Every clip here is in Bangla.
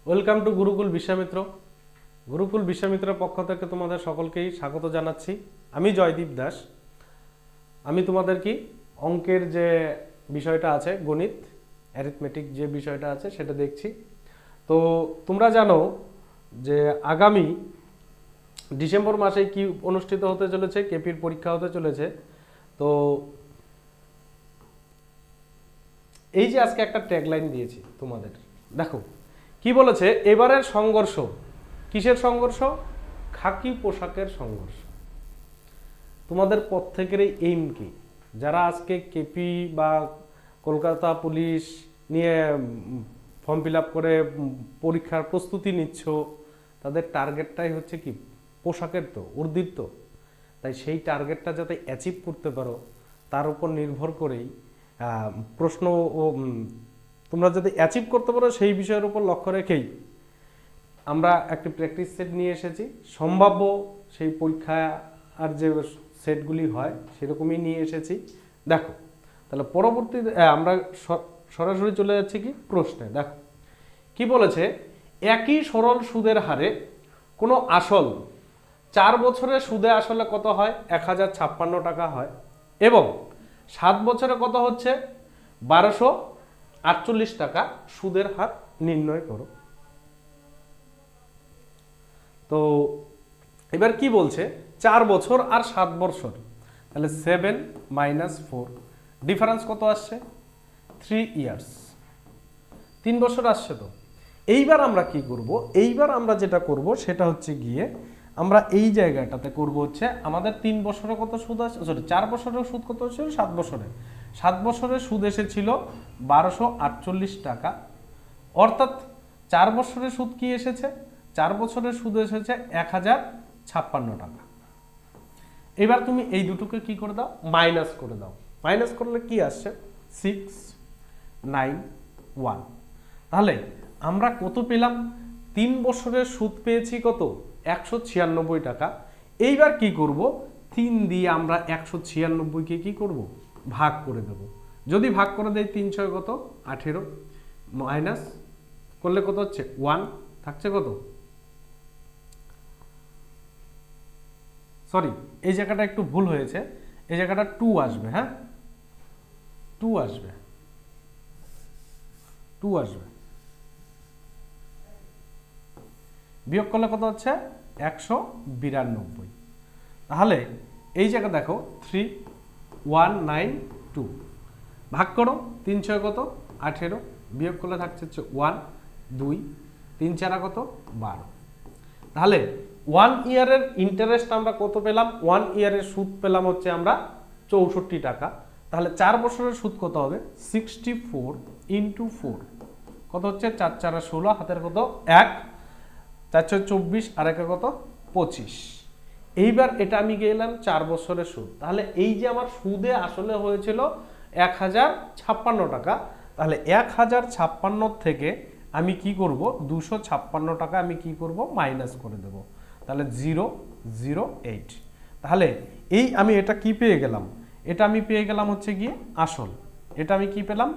Welcome to Gurukul Vishwamitra. গুরুকুল বিশ্বামিত্রের পক্ষ থেকে তোমাদের সকলকেই স্বাগত জানাচ্ছি। আমি জয়দীপ দাস। আমি তোমাদের কি অঙ্কের যে বিষয়টা আছে, গণিত অ্যারিথমেটিক যে বিষয়টা আছে সেটা দেখছি। তো তোমরা জানো যে আগামী ডিসেম্বর মাসে কি অনুষ্ঠিত হতে চলেছে, কেপির পরীক্ষা হতে চলেছে। তো এই যে আজকে একটা ট্যাগলাইন দিয়েছি তোমাদের, দেখো কি বলেছে, এবারের সংঘর্ষ কিসের সংঘর্ষ? খাকি পোশাকের সংঘর্ষ। তোমাদের প্রত্যেকের এইম কি? যারা আজকে কেপি বা কলকাতা পুলিশ নিয়ে ফর্ম ফিল আপ করে পরীক্ষার প্রস্তুতি নিচ্ছ, তাদের টার্গেটটাই হচ্ছে কি? পোশাকের তো, উর্দির তো। তাই সেই টার্গেটটা যাতে অ্যাচিভ করতে পারো তার উপর নির্ভর করেই প্রশ্ন ও তোমরা যদি অ্যাচিভ করতে পারো সেই বিষয়ের উপর লক্ষ্য রেখেই আমরা একটি প্র্যাকটিস সেট নিয়ে এসেছি। সম্ভাব্য সেই পরীক্ষা আর যে সেটগুলি হয় সেরকমই নিয়ে এসেছি। দেখো তাহলে পরবর্তী আমরা সরাসরি চলে যাচ্ছি কি প্রশ্নে। দেখো কি বলেছে, একই সরল সুদের হারে কোনো আসল 4 বছরের সুদে আসলে কত হয়? 1056 টাকা হয়, এবং 7 বছরে কত হচ্ছে? 1248 টাকা সুদের হার নির্ণয় করো। তো এবার কি বলছে, 4 বছর আর 7 বছর, তাহলে 7 - 4 ডিফারেন্স কত আসছে? 3 ইয়ার্স, 3 বছর আসছে। তো এইবার আমরা কি করব? এইবার আমরা যেটা করব সেটা হচ্ছে গিয়ে আমরা এই জায়গাটাতে করব হচ্ছে আমাদের 3 বছরে কত সুদ আসছে, সরি 4 বছরের সুদ কত হচ্ছে? 7 বছরে 7 বছরের সুদ এসেছিল 1248 টাকা, অর্থাৎ 4 বছরের সুদ কি এসেছে? 4 বছরের সুদ এসেছে 1056 টাকা। এবার তুমি এই দুটোকে কি করে দাও? মাইনাস করে দাও। মাইনাস করলে কি আসছে? 691। তাহলে আমরা কত পেলাম? 3 বছরের সুদ পেয়েছি কত? 196 টাকা। এইবার কি করব? 3 দিয়ে আমরা 196কে কি করব? ভাগ করে দেব। যদি ভাগ করে দেই 3 6 কত? 18, মাইনাস করলে কত হচ্ছে? 1 থাকছে কত? সরি, এই জায়গাটা একটু ভুল হয়েছে, এই জায়গাটা 2 আসবে। হ্যাঁ, 2 আসবে, 2 আসবে। বিয়োগ করলে কত হচ্ছে? 192। তাহলে এই জায়গা দেখো 3192 ভাগ করো 3 6 কত? 18, বিয়োগ করলে থাকছে হচ্ছে 1 2 3 4 কত? 12। তাহলে 1 ইয়ারের ইন্টারেস্ট আমরা কত পেলাম? 1 ইয়ারের সুদ পেলাম হচ্ছে আমরা 64 টাকা। তাহলে 4 বছরের সুদ কত হবে? 64 × 4 কত হচ্ছে? 4 4 16, হাতের কত? 1, 4 6 24, আর একে কত? 25। এইবার এটা আমি গেলাম 4 বছরের সুদ। তাহলে এই যে আমার সুদে আসলে হয়েছিল 1056 টাকা, তাহলে 1056 থেকে আমি কি করব? 256 টাকা আমি কি করব? মাইনাস করে দেব। তাহলে 008। তাহলে এই আমি এটা কি পেয়ে গেলাম? এটা আমি পেয়ে গেলাম হচ্ছে গিয়ে আসল। এটা আমি কি পেলাম?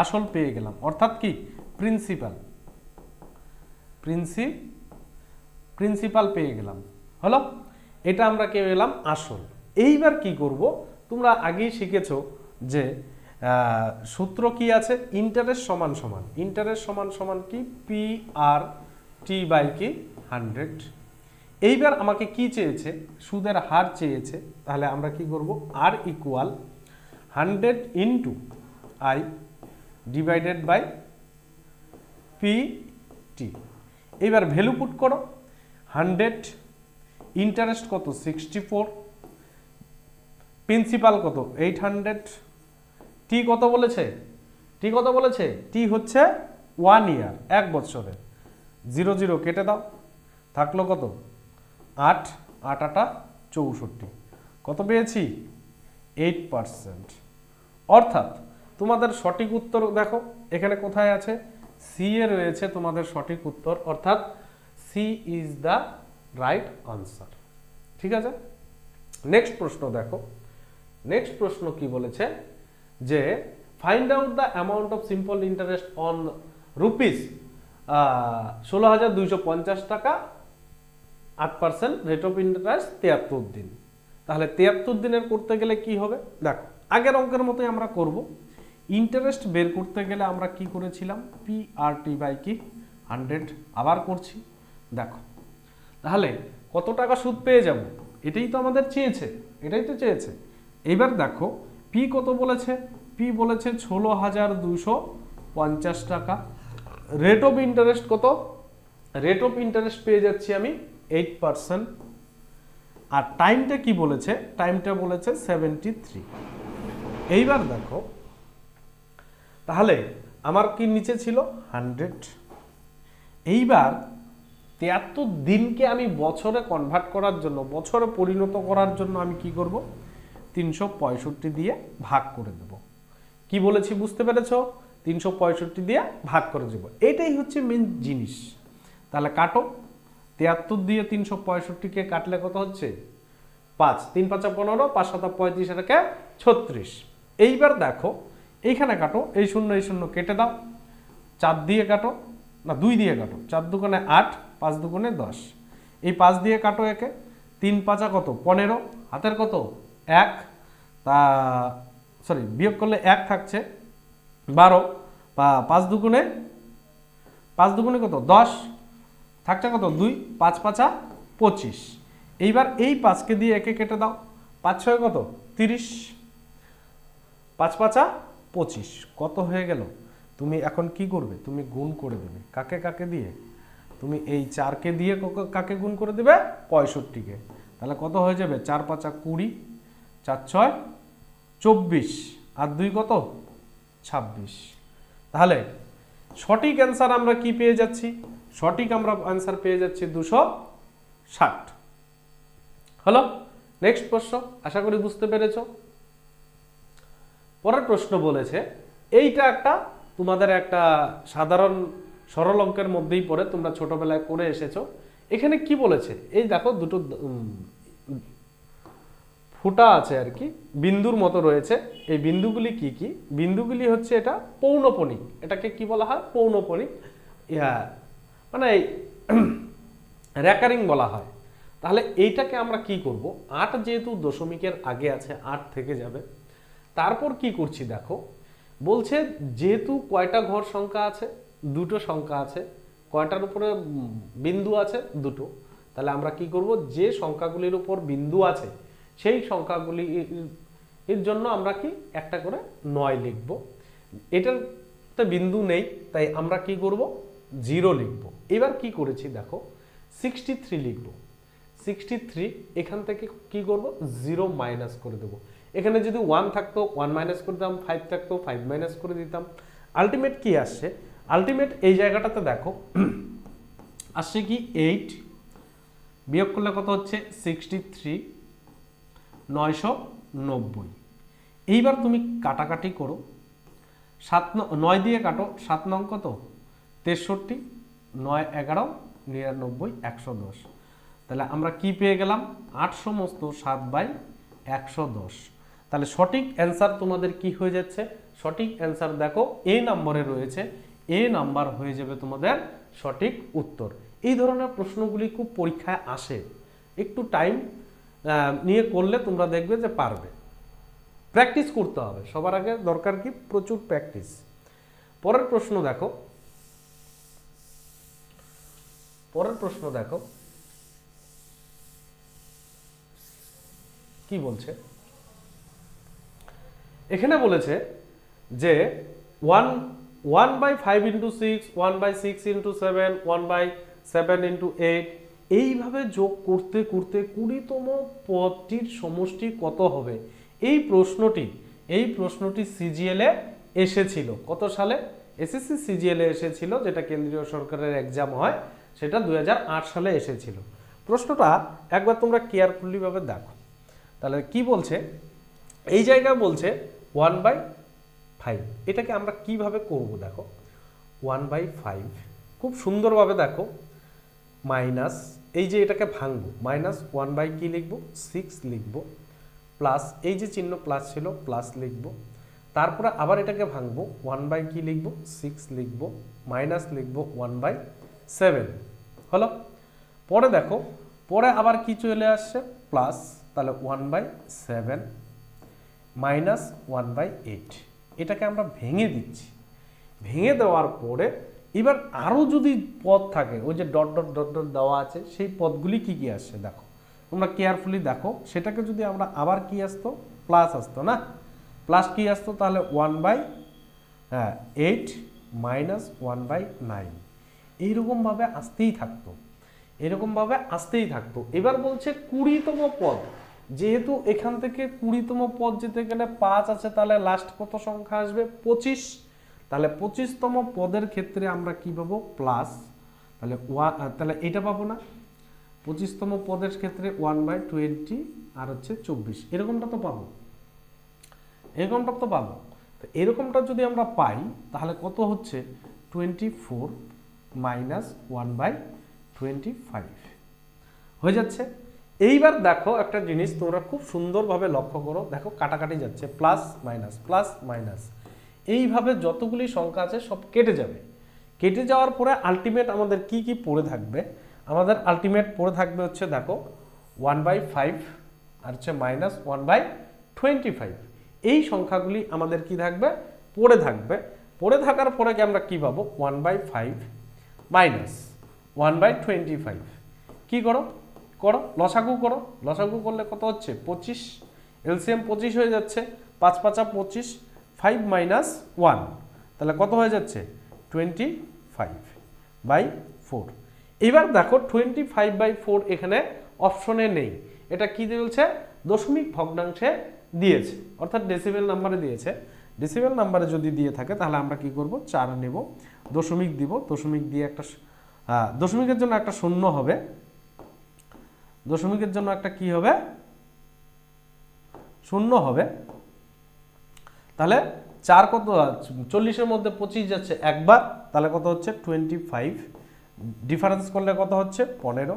আসল পেয়ে গেলাম, অর্থাৎ কি প্রিন্সিপাল, প্রিন্সিপাল পেয়ে গেলাম। হলো, এটা আমরা কে পেলাম? আসল। এইবার কি করব? তোমরা আগেই শিখেছো যে সূত্র কি আছে? ইন্টারেস্ট সমান সমান, ইন্টারেস্ট সমান সমান কি? PR/T/কি 100। এইবার আমাকে কি চেয়েছে? সুদের হার চেয়েছে। তাহলে আমরা কি করব? R = 100 × I / PT। এইবার ভ্যালু পুট করো। 100, ইন্টারেস্ট কত? 64, প্রিন্সিপাল কত? 800, টি কত বলেছে? টি কত বলেছে? টি হচ্ছে 1 ইয়ার, 1 বছরে। 0 0 কেটে দাও, থাকলো কত? 8 8 8 64। কত পেয়েছি? 8%। অর্থাৎ তোমাদের সঠিক উত্তর দেখো এখানে কোথায় আছে? সি এ রয়েছে তোমাদের সঠিক উত্তর, অর্থাৎ C is the right answer. ঠিক আছে, নেক্সট প্রশ্ন দেখো। নেক্সট প্রশ্ন কি বলেছে যে find out the amount of simple interest on rupees 16,250 টাকা, 8% রেট অফ ইন্টারেস্ট 73 দিন। তাহলে 73 দিনের করতে গেলে কি হবে দেখো, আগের অঙ্কের মতোই আমরা করব। ইন্টারেস্ট বের করতে গেলে আমরা কি করেছিলাম, PRT বাই কি 100 আবার করছি। দেখো তাহলে কত টাকা সুদ পেয়ে যাব, এটাই তো আমাদের চেয়েছে, এটাই তো চেয়েছে। এইবার দেখো পি কত বলেছে, পি বলেছে 16,250 টাকা। রেট অফ ইন্টারেস্ট কত, রেট অফ ইন্টারেস্ট পেয়ে যাচ্ছি আমি 8%। আর টাইমটা কি বলেছে, টাইমটা বলেছে 73। এইবার দেখো তাহলে আমার কি নিচে ছিল 100। এইবার 73 দিনকে আমি বছরে কনভার্ট করার জন্য, বছরে পরিণত করার জন্য আমি কি করব, 365 দিয়ে ভাগ করে দেব। কি বলেছি বুঝতে পেরেছো, 365 দিয়ে ভাগ করে দেব, এটাই হচ্ছে মেন জিনিস। তাহলে কাটো, 73 দিয়ে 365-কে কাটলে কত হচ্ছে 5, 3 5 15, 5 7 35, এটাকে 36। এইবার দেখো এইখানে কাটো, এই শূন্য এই শূন্য কেটে দাও, 4 দিয়ে কাটো, না 2 দিয়ে কাটো, 4 দুগুণে 8, 5 দুগুণে 10, এই 5 দিয়ে কাটো একে, 3 5 কত 15, হাতের কত 1, তা সরি বিয়োগ করলে 1 থাকছে 12, 5 দুগুণে কত 10, থাকছে কত 2, 5 5 25। এইবার এই 5কে দিয়ে একে কেটে দাও, 5 6 কত 30, 5 5 25, কত হয়ে গেল। তুমি এখন কি করবে, তুমি গুণ করে দেবে, কাকে কাকে দিয়ে, তুমি এই 4কে দিয়ে কাকে গুণ করে দেবে 65-কে। তাহলে কত হয়ে যাবে 4 5 20, 4 6 24, আর 2 কত 26। তাহলে সঠিক অ্যান্সার আমরা কি পেয়ে যাচ্ছি, সঠিক আমরা অ্যান্সার পেয়ে যাচ্ছি 260। হলো, নেক্সট প্রশ্ন, আশা করি বুঝতে পেরেছো। পরের প্রশ্ন বলেছে, এইটা একটা তোমাদের একটা সাধারণ সরল অঙ্কের মধ্যেই পড়ে, তোমরা ছোটবেলায় করে এসেছো। এখানে কি বলেছে, এই দেখো দুটো ফুটা আছে আর কি, বিন্দুর মতো রয়েছে। এই বিন্দুগুলি কি কি, বিন্দুগুলি হচ্ছে এটা পৌনঃপুনিক, এটাকে কি বলা হয় পৌনঃপুনিক, মানে রেকারিং বলা হয়। তাহলে এইটাকে আমরা কি করব, 8 যেহেতু দশমিকের আগে আছে 8 থেকে যাবে। তারপর কি করছি দেখো, বলছে যেহেতু কয়টা ঘর সংখ্যা আছে, দুটো সংখ্যা আছে, কয়টার উপরে বিন্দু আছে দুটো, তাহলে আমরা কি করব, যে সংখ্যাগুলির উপর বিন্দু আছে সেই সংখ্যাগুলি এর জন্য আমরা কি একটা করে 9 লিখব। এটাতে বিন্দু নেই তাই আমরা কি করব 0 লিখব। এবার কি করেছি দেখো 63 লিখব, 63 এখান থেকে কি করব 0 মাইনাস করে দেব। এখানে যদি 1 থাকতো 1 মাইনাস করে দিতাম, 5 থাকতো 5 মাইনাস করে দিতাম। আলটিমেট কি আসছে, আলটিমেট এই জায়গাটাতে দেখো আসছে কি 8, বিয়োগ করলে কত হচ্ছে 63, 990। এইবার তুমি কাটাকাটি করো, 9 দিয়ে কাটো, 7 9 কত 63, 9 11 99, 110। তাহলে আমরা কি পেয়ে গেলাম 8 সমস্ত 7/110। তাহলে সঠিক অ্যান্সার তোমাদের কি হয়ে যাচ্ছে, সঠিক অ্যান্সার দেখো এ নম্বরে রয়েছে, এ নাম্বার হয়ে যাবে তোমাদের সঠিক উত্তর। এই ধরনের প্রশ্নগুলি খুব পরীক্ষায় আসে, একটু টাইম নিয়ে করলে তোমরা দেখবে যে পারবে। প্র্যাকটিস করতে হবে, সবার আগে দরকার কি প্রচুর প্র্যাকটিস। পরের প্রশ্ন দেখো, পরের প্রশ্ন দেখো কি বলছে। এখানে বলেছে যে 1/5 × 6, 1/6 × 7, 1/7 × 8, এইভাবে যোগ করতে করতে 20তম পদটির সমষ্টি কত হবে। এই প্রশ্নটি সিজিএল এ এসেছিল কত সালে, এসএসসি সিজিএল এ এসেছিল, যেটা কেন্দ্রীয় সরকারের এক্সাম হয়, সেটা 2008 সালে এসেছিল। প্রশ্নটা একবার তোমরা কেয়ারফুলি ভাবে দেখো। তাহলে কি বলছে, এই জায়গায় বলছে 1/5, এটাকে আমরা কিভাবে করব দেখো, 1/5 খুব সুন্দরভাবে দেখো, মাইনাস এই যে এটাকে ভাঙবো, মাইনাস 1 কি লিখবো 6 লিখবো, প্লাস এই যে চিহ্ন প্লাস ছিল প্লাস লিখবো, তারপরে আবার এটাকে ভাঙবো, 1 বাই কি লিখবো, 6 লিখবো, মাইনাস লিখবো 1/7 হলো। পরে দেখো পরে আবার কি চলে আসছে, প্লাস, তাহলে 1/7 মাইনাস 1/8। এটাকে আমরা ভেঙে দিচ্ছি। ভেঙে দেওয়ার পরে এবার আরও যদি পদ থাকে, ওই যে ডট ডট ডট ডট দেওয়া আছে, সেই পদগুলি কি কি আসছে দেখো, তোমরা কেয়ারফুলি দেখো। সেটাকে যদি আমরা আবার কি আসতো, প্লাস আসতো না, প্লাস কি আসতো, তাহলে 1/8 মাইনাস 1/9 এইরকমভাবে আসতেই থাকতো, এরকমভাবে আসতেই থাকতো। এবার বলছে 20তম পদ, যেহেতু এখান থেকে 20তম পদ যেতে গেলে 5 আছে, তাহলে লাস্ট কত সংখ্যা আসবে, 25। তাহলে 25তম পদের ক্ষেত্রে আমরা কি পাবো, প্লাস, তাহলে এটা পাবো না, 25তম পদের ক্ষেত্রে 1/20 আর হচ্ছে 24, এরকমটা তো পাবো, এরকমটা তো পাবো। তো এরকমটা যদি আমরা পাই তাহলে কত হচ্ছে, 24 মাইনাস 1/25 হয়ে যাচ্ছে। এইবার দেখো একটা জিনিস তোমরা খুব সুন্দরভাবে লক্ষ্য করো, দেখো কাটাকাটি যাচ্ছে, প্লাস মাইনাস, এইভাবে যতগুলি সংখ্যা আছে সব কেটে যাবে। কেটে যাওয়ার পরে আলটিমেট আমাদের কি কি পড়ে থাকবে, আমাদের আলটিমেট পড়ে থাকবে হচ্ছে দেখো 1/5 আর হচ্ছে মাইনাস 1/25। এই সংখ্যাগুলি আমাদের কি থাকবে, পড়ে থাকবে। পড়ে থাকার পরে কি আমরা কি পাবো, 1/5 মাইনাস 1/25। কি করো লসাগু করো, লসাগু করলে কত হচ্ছে, 25, এলসিএম 25 হয়ে যাচ্ছে, 5 5 25, 5 মাইনাস 1, তাহলে কত হয়ে যাচ্ছে, 25/4। এবার দেখো 25/4 এখানে অপশনে নেই, এটা কি দিয়েছে, দশমিক ভগ্নাংশে দিয়েছে, অর্থাৎ ডেসিমেল নাম্বারে দিয়েছে। ডেসিমেল নাম্বারে যদি দিয়ে থাকে তাহলে আমরা কি করব, 4 নেব, দশমিক দিব, দশমিক দিয়ে একটা দশমিকের জন্য একটা শূন্য হবে, দশমিকের জন্য একটা কি হবে, শূন্য হবে। তাহলে 4 কত, 40-এর মধ্যে 25 যাচ্ছে একবার, তাহলে কত হচ্ছে 25, ডিফারেন্স করলে কত হচ্ছে 15।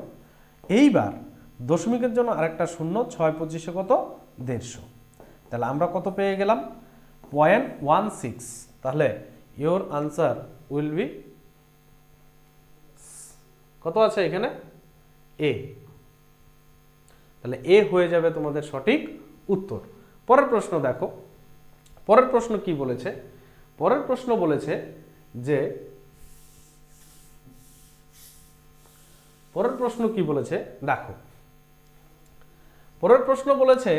এইবার দশমিকের জন্য আরেকটা শূন্য, 6 25-এ কত, 150। তাহলে আমরা কত পেয়ে গেলাম, 0.16। তাহলে ইওর আনসার উইল বি কত আছে এখানে, এ। তাহলে এ হয়ে যাবে তোমাদের সঠিক উত্তর। পরের প্রশ্ন দেখো, পরের প্রশ্ন কি বলেছে, পরের প্রশ্ন বলেছে যে, পরের প্রশ্ন কি বলেছে দেখো, পরের প্রশ্ন বলেছে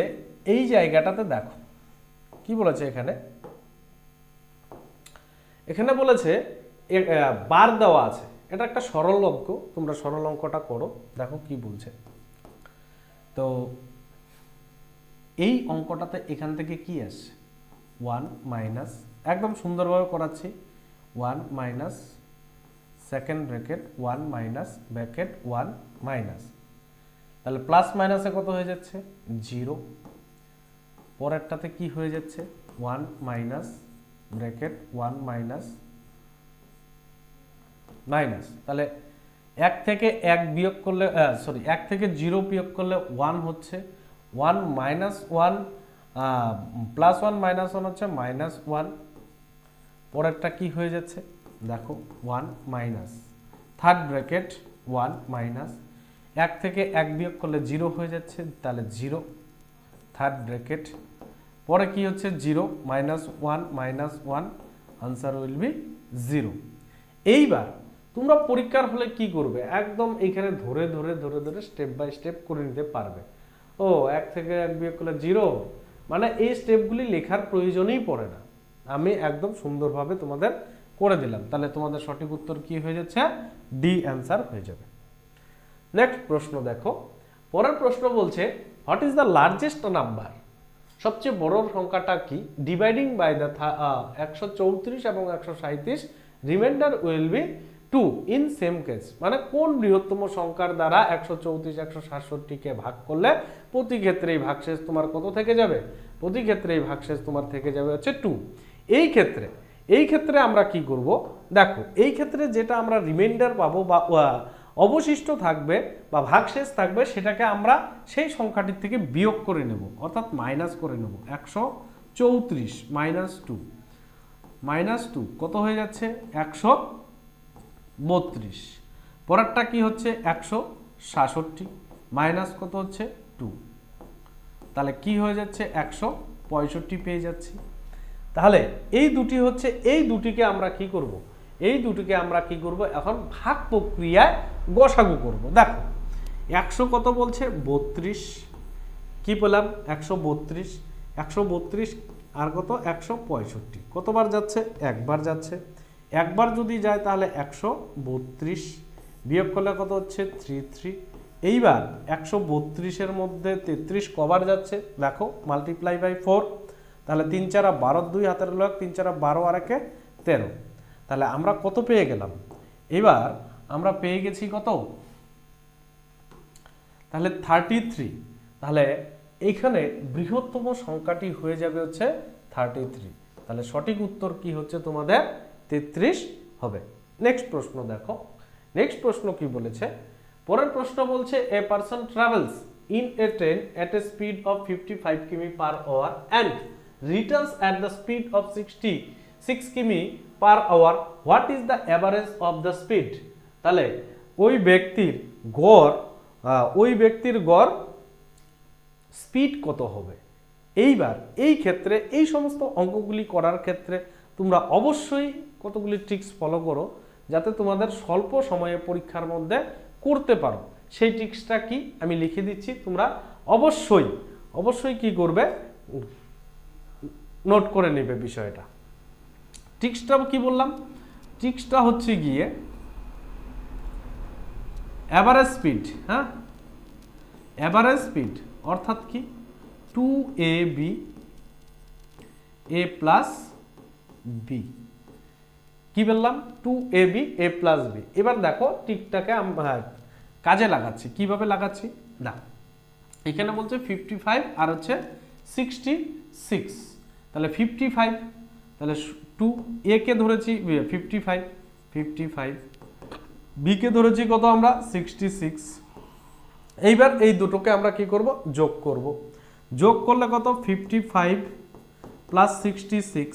এই জায়গাটাতে দেখো কি বলেছে, এখানে বলেছে বার দেওয়া আছে, এটা একটা সরল অঙ্ক, তোমরা সরল অঙ্কটা করো, দেখো কি বলছে। তো এই অঙ্কটাতে এখান থেকে কি আসছে, 1 মাইনাস, একদম সুন্দরভাবে করাচ্ছি, 1 minus second bracket 1 minus bracket 1 minus, তাহলে প্লাস মাইনাসে কত হয়ে যাচ্ছে, 0। পরেরটাতে কি হয়ে যাচ্ছে, 1 মাইনাস ব্র্যাকেট 1 মাইনাস মাইনাস, তাহলে 1 থেকে 1 বিয়োগ করলে, সরি 1 থেকে 0 বিয়োগ করলে 1 হচ্ছে, 1 মাইনাস 1 প্লাস 1 মাইনাস 1 হচ্ছে মাইনাস 1। পরেরটা কি হয়ে যাচ্ছে দেখো, 1 মাইনাস থার্ড ব্র্যাকেট 1 মাইনাস, 1 থেকে 1 বিয়োগ করলে 0 হয়ে যাচ্ছে, তাহলে 0 থার্ড ব্র্যাকেট, পরে কি হচ্ছে 0 minus 1 minus 1, answer will be 0। এইবার তোমরা পরীক্ষার হলে কি করবে, একদম এখানে ধরে ধরে ধরে ধরে স্টেপ বাই স্টেপ করে নিতে পারবে। ও 1 থেকে 1 বিয়োগ করলে 0, মানে এই স্টেপগুলি লেখার প্রয়োজনই পড়ে না, আমি একদম সুন্দরভাবে তোমাদের করে দিলাম। তাহলে তোমাদের সঠিক উত্তর কি হয়ে যাচ্ছে, ডি অ্যান্সার হয়ে যাবে। নেক্সট প্রশ্ন দেখো, পরের প্রশ্ন বলছে what is the largest number, সবচেয়ে বড় সংখ্যাটা কি, ডিভাইডিং বাই দ্য 134 এবং 137, reminder will be 2 in same case, মানে কোন বৃহত্তম সংখ্যার দ্বারা 134 167-কে ভাগ করলে প্রতি ক্ষেত্রেই ভাগশেষ তোমার কত থেকে যাবে, প্রতি ক্ষেত্রেই ভাগশেষ তোমার থেকে যাবে হচ্ছে 2। এই ক্ষেত্রে আমরা কি করব দেখো, এই ক্ষেত্রে যেটা আমরা রিমাইন্ডার পাবো বা অবশিষ্ট থাকবে বা ভাগশেষ থাকবে, সেটাকে আমরা সেই সংখ্যাটির থেকে বিয়োগ করে নেব, অর্থাৎ মাইনাস করে নেব। 34 মাইনাস টু কত হয়ে যাচ্ছে 132। পরেরটা কি হচ্ছে 166 মাইনাস কত হচ্ছে 2, তাহলে কি হয়ে যাচ্ছে 165 পেয়ে যাচ্ছি। তাহলে এই দুটি হচ্ছে, এই দুটিকে আমরা কি করব, এই দুটিকে আমরা কি করব এখন ভাগ প্রক্রিয়ায় গসাগু করব। দেখো 100 কত বলছে 32, কি পেলাম 132, 132 আর কত 165, কতবার যাচ্ছে একবার যাচ্ছে, একবার যদি যায় তাহলে 132 বিয়োগ করলে কত হচ্ছে 33। এইবার 132-এর মধ্যে 33 কবার যাচ্ছে দেখো, মাল্টিপ্লাই বাই 4, তাহলে 3 4 12, 2 হাতের লগ 3 4 12 আর 1 13, তাহলে আমরা কত পেয়ে গেলাম, এবার আমরা পেয়ে গেছি কত, তাহলে 33। তাহলে এইখানে বৃহত্তম সংখ্যাটি হয়ে যাবে হচ্ছে 33, তাহলে সঠিক উত্তর কি হচ্ছে তোমাদের 33 হবে। নেক্সট প্রশ্ন দেখো, নেক্সট প্রশ্ন কি বলেছে, পরের প্রশ্ন বলছে a person travels in a train at a speed of 55 km per hour and returns at the speed of 66 km per hour, what is the average of the speed. তাহলে ওই ব্যক্তির গড় স্পিড কত হবে। এইবার এই ক্ষেত্রে এই সমস্ত অঙ্কগুলি করার ক্ষেত্রে তোমরা অবশ্যই কতগুলি ট্রিক্স ফলো করো, যাতে তোমাদের স্বল্প সময়ে পরীক্ষার মধ্যে করতে পারো। সেই ট্রিক্সটা কি আমি লিখে দিচ্ছি, তোমরা অবশ্যই কি করবে, নোট করে নেবে বিষয়টা। ট্রিক্সটা কি বললাম, ট্রিক্সটা হচ্ছে গিয়ে অ্যাভারেজ স্পিড, হ্যাঁ অ্যাভারেজ স্পিড অর্থাৎ কি 2ab a প্লাস বি, কি বললাম 2ab a প্লাস বি। এবার দেখো ট্রিকটাকে কাজে লাগাচ্ছি, কিভাবে লাগাচ্ছি না, এখানে বলছে 55 আর হচ্ছে 66, তাহলে 55, তাহলে 2a কে ধরেছি 55, বি কে ধরেছি কত আমরা 66। এইবার এই দুটোকে আমরা কি করব, যোগ করলে কত 55 প্লাস 66,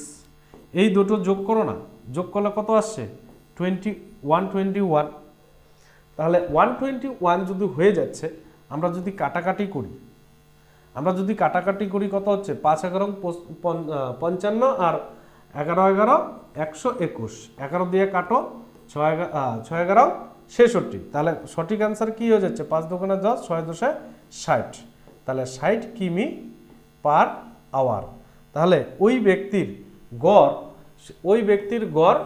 এই দুটো যোগ করো না, যোগ করলে কত আসছে 121। তাহলে 121 যদি হয়ে যাচ্ছে, আমরা যদি কাটাকাটি করি কত হচ্ছে 5 11 55 আর 11 11 121, 11 দিয়ে কাটো 6 11 66, তাহলে সঠিক অ্যান্সার কি হয়ে যাচ্ছে 5 2 10 6 2 60, তাহলে 60 কিমি পার আওয়ার। তাহলে ওই ব্যক্তির গড়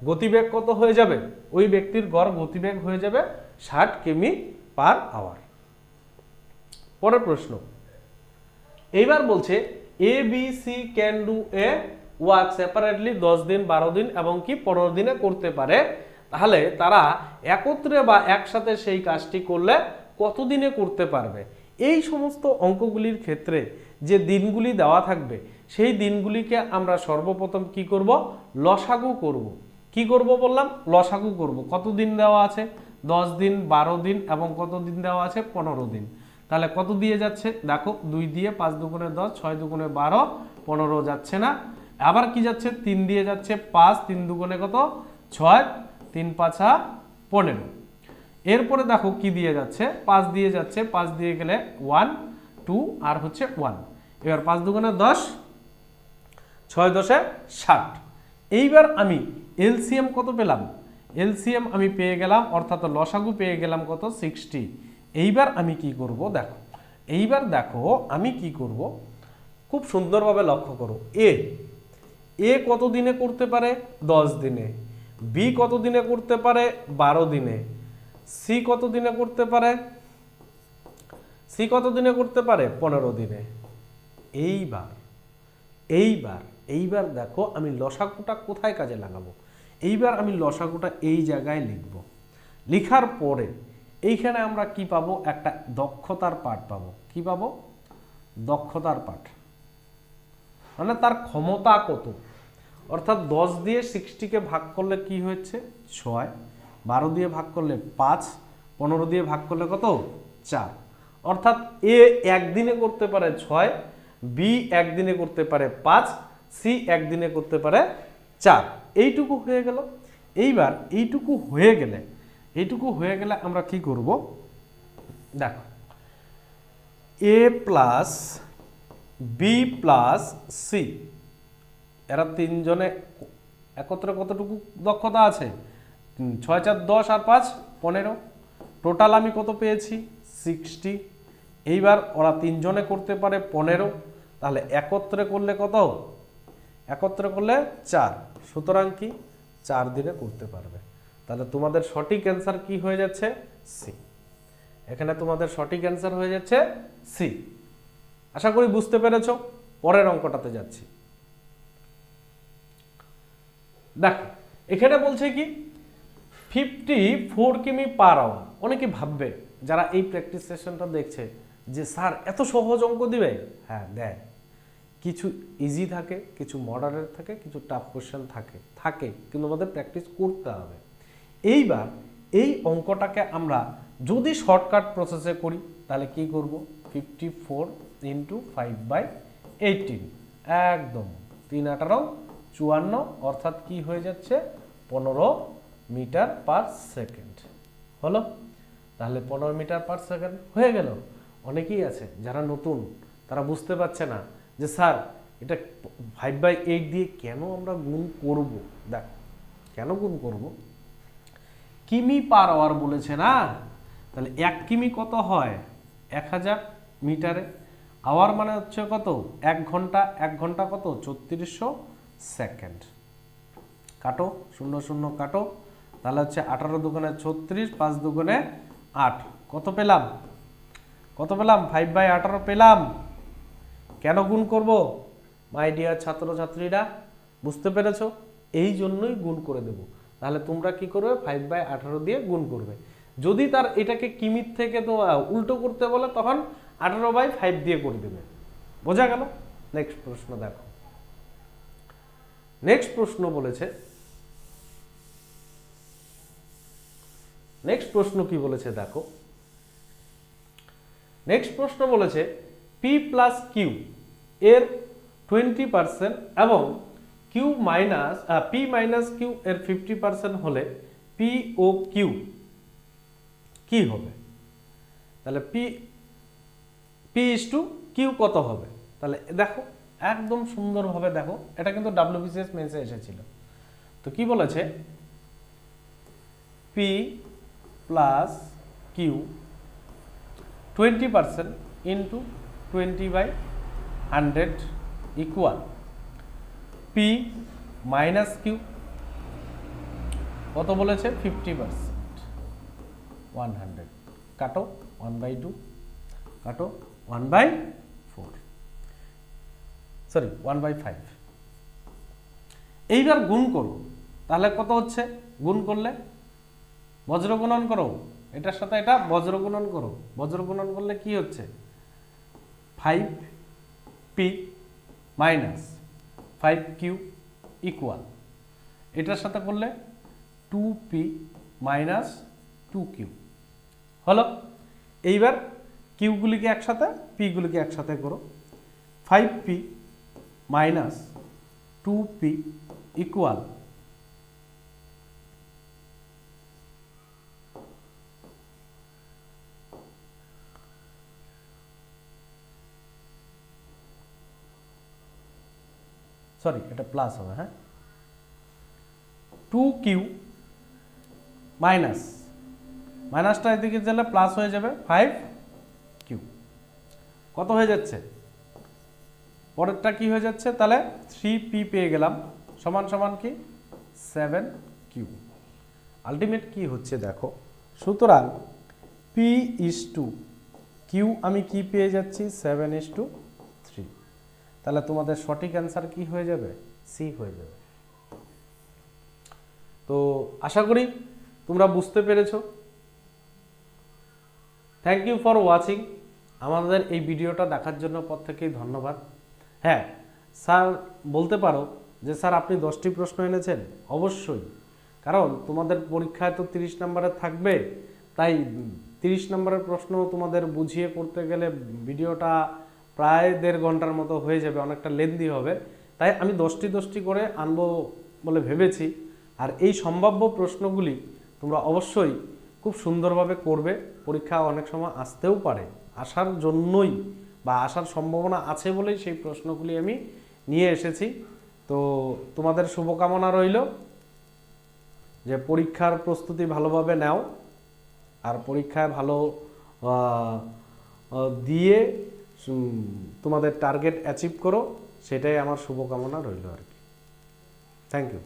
গতিবেগ কত হয়ে যাবে, ওই ব্যক্তির গড় গতিবেগ হয়ে যাবে 60 কিমি পার আওয়ার। পরের প্রশ্ন, এইবার বলছে A B C can do a work separately 10 দিন 12 দিন এবং কি 15 দিনে করতে পারে, তাহলে তারা একত্রে বা একসাথে সেই কাজটি করলে কত দিনে করতে পারবে। এই সমস্ত অঙ্কগুলির ক্ষেত্রে যে দিনগুলি দেওয়া থাকবে, সেই দিনগুলিকে আমরা সর্বপ্রথম কি করব, লসাগু করব। কি করব বললাম, লসাগু করব। কত দিন দেওয়া আছে 10 দিন 12 দিন এবং কত দিন দেওয়া আছে 15 দিন, তাহলে কত দিয়ে যাচ্ছে দেখো 2 দিয়ে 5 দুগুণে 10 6 দুগুণে 12 15 যাচ্ছে না, আবার কি যাচ্ছে 3 দিয়ে যাচ্ছে 5 3 দুগুণে কত 6 3 5 15, এরপরে দেখো কি দিয়ে যাচ্ছে 5 দিয়ে যাচ্ছে, 5 দিয়ে গেলে 1 2 আর হচ্ছে 1, এবার 5 দুগুণে 10 6 10 60। এইবার আমি এলসিএম কত পেলাম, এলসিএম আমি পেয়ে গেলাম, অর্থাৎ লসাগু পেয়ে গেলাম কত 60। এইবার আমি কি করব দেখো, এইবার দেখো আমি কি করব, খুব সুন্দরভাবে লক্ষ্য করো, এ কত দিনে করতে পারে 10 দিনে, বি কত দিনে করতে পারে 12 দিনে, সি কত দিনে করতে পারে 15 দিনে। এইবার দেখো আমি লসাগুটা কোথায় কাজে লাগাবো, এইবার আমি লসাগুটা এই জায়গায় লিখব, লিখার পরে এইখানে আমরা কি পাবো, একটা দক্ষতার পাঠ পাবো। কি পাবো, দক্ষতার পাঠ, মানে তার ক্ষমতা কত, অর্থাৎ 10 দিয়ে 60কে ভাগ করলে কি হচ্ছে 6, 12 দিয়ে ভাগ করলে 5, 15 দিয়ে ভাগ করলে কত 4, অর্থাৎ এ একদিনে করতে পারে 6, বি একদিনে করতে পারে 5, সি একদিনে করতে পারে 4। এইটুকু হয়ে গেল। এইবার এইটুকু হয়ে গেলে আমরা কি করব, দেখো এ প্লাস বি প্লাস সি, এরা তিনজনে একত্রে কতটুকু দক্ষতা আছে, 6 4 10 আর 5 15, টোটাল আমি কত পেয়েছি 60। এইবার ওরা তিনজনে করতে পারে 15, তাহলে একত্রে করলে কত, একত্রে করলে 4, সুতরাং কি 4 দিনে করতে পারবে। তাহলে তোমাদের সঠিক অ্যান্সার কি হয়ে যাচ্ছে, সি। এখানে তোমাদের সঠিক অ্যান্সার হয়ে যাচ্ছে সি। আশা করি বুঝতে পেরেছো। পরের অঙ্কটাতে যাচ্ছি। দেখো এখানে বলছে কি 54 কিমি পার আওয়ার। অনেকে ভাববে যারা এই প্র্যাকটিস সেশনটা দেখছে যে স্যার এত সহজ অঙ্ক দিবে। হ্যাঁ দেয়, কিছু ইজি থাকে, কিছু মডারেট থাকে, কিছু টাফ কোশ্চেন থাকে কিন্তু আমাদের প্র্যাকটিস করতে হবে। এইবার এই অঙ্কটাকে আমরা যদি শর্টকাট প্রসেসে করি তাহলে কি করব, 54 × 5/18, একদম 3 18 54, অর্থাৎ কি হয়ে যাচ্ছে 15 মিটার পার সেকেন্ড হলো। তাহলে 15 মিটার পার সেকেন্ড হয়ে গেল। অনেকেই আছে যারা নতুন, তারা বুঝতে পারছে না যে স্যার এটা 5/8 দিয়ে কেন আমরা গুণ করব। দেখ কেন গুণ করব, কিমি পার আওয়ার বলেছে না, তাহলে 1 কিমি কত হয় 1000 মিটারে, আওয়ার মানে হচ্ছে কত 1 ঘন্টা, 1 ঘন্টা কত 3400 সেকেন্ড। কাটো 0 0 কাটো, তাহলে হচ্ছে 18 দুগুণে 36, 5 দুগুণে 8, কত পেলাম 5/18 পেলাম। কেন গুণ করব মাই ডিয়ার ছাত্রছাত্রীরা, বুঝতে পেরেছো? এই জন্যই গুণ করে দেব। তাহলে তোমরা কি করবে 5/18 দিয়ে গুণ করবে। যদি তার এটাকে কিমির থেকে তো উল্টো করতে বলে তখন 18/5 দিয়ে করে দেবে। বোঝা গেল? নেক্সট প্রশ্ন দেখো। নেক্সট প্রশ্ন বলেছে, নেক্সট প্রশ্ন কি বলেছে দেখো। নেক্সট প্রশ্ন বলেছে পি প্লাস কিউ এর 20% এবং Q minus P minus Q এর 50% হলে পি ও কিউ কি হবে। তাহলে পি ইস টু কিউ কত হবে। তাহলে দেখো একদম সুন্দরভাবে দেখো, এটা কিন্তু WBCS মেন্সে এসেছিল। তো কি বলেছে, P plus Q 20% into 20/100 equal P minus Q কত বলেছে 50%, 100, কাটো 1/2, কাটো 1/4, সরি 1/5। এইবার গুণ করো, তাহলে কত হচ্ছে, গুণ করলে বজ্রগুণন করো, এটার সাথে এটা বজ্রগুণন করো। বজ্রগুণন করলে কি হচ্ছে 5p মাইনাস 5q ইকুয়াল, এটার সাথে করলে 2p মাইনাস 2q হলো। এইবার কিউগুলিকে একসাথে, পিগুলিকে একসাথে করো। 5p minus 2p equal sorry এটা প্লাস হবে, হ্যাঁ 2q মাইনাস, মাইনাসটা এদিকে গেলে প্লাস হয়ে যাবে 5q, কত হয়ে যাচ্ছে পরেরটা কি হয়ে যাচ্ছে, তাহলে 3p পেয়ে গেলাম সমান সমান কি 7q। আলটিমেট কি হচ্ছে দেখো, সুতরাং p ইস টু কিউ আমি কি পেয়ে যাচ্ছি 7:3। তাহলে তোমাদের সঠিক অ্যান্সার কি হয়ে যাবে, সি হয়ে যাবে। তো আশা করি তোমরা বুঝতে পেরেছো। Thank you for watching. আমাদের এই ভিডিওটা দেখার জন্য প্রত্যেকেই ধন্যবাদ। হ্যাঁ স্যার বলতে পারো যে স্যার আপনি 10টি প্রশ্ন এনেছেন, অবশ্যই, কারণ তোমাদের পরীক্ষায় তো 30 নম্বরের থাকবে, তাই 30 নম্বরের প্রশ্ন তোমাদের বুঝিয়ে করতে গেলে ভিডিওটা প্রায় 1.5 ঘন্টার মতো হয়ে যাবে, অনেকটা লেন্দি হবে। তাই আমি 10টি করে আনবো বলে ভেবেছি। আর এই সম্ভাব্য প্রশ্নগুলি তোমরা অবশ্যই খুব সুন্দরভাবে করবে। পরীক্ষা অনেক সময় আসতেও পারে, আসার জন্যই বা আসার সম্ভাবনা আছে বলেই সেই প্রশ্নগুলি আমি নিয়ে এসেছি। তো তোমাদের শুভকামনা রইল যে পরীক্ষার প্রস্তুতি ভালোভাবে নাও, আর পরীক্ষায় ভালো দিয়ে তোমাদের টার্গেট অ্যাচিভ করো, সেটাই আমার শুভকামনা রইল আর কি। Thank you.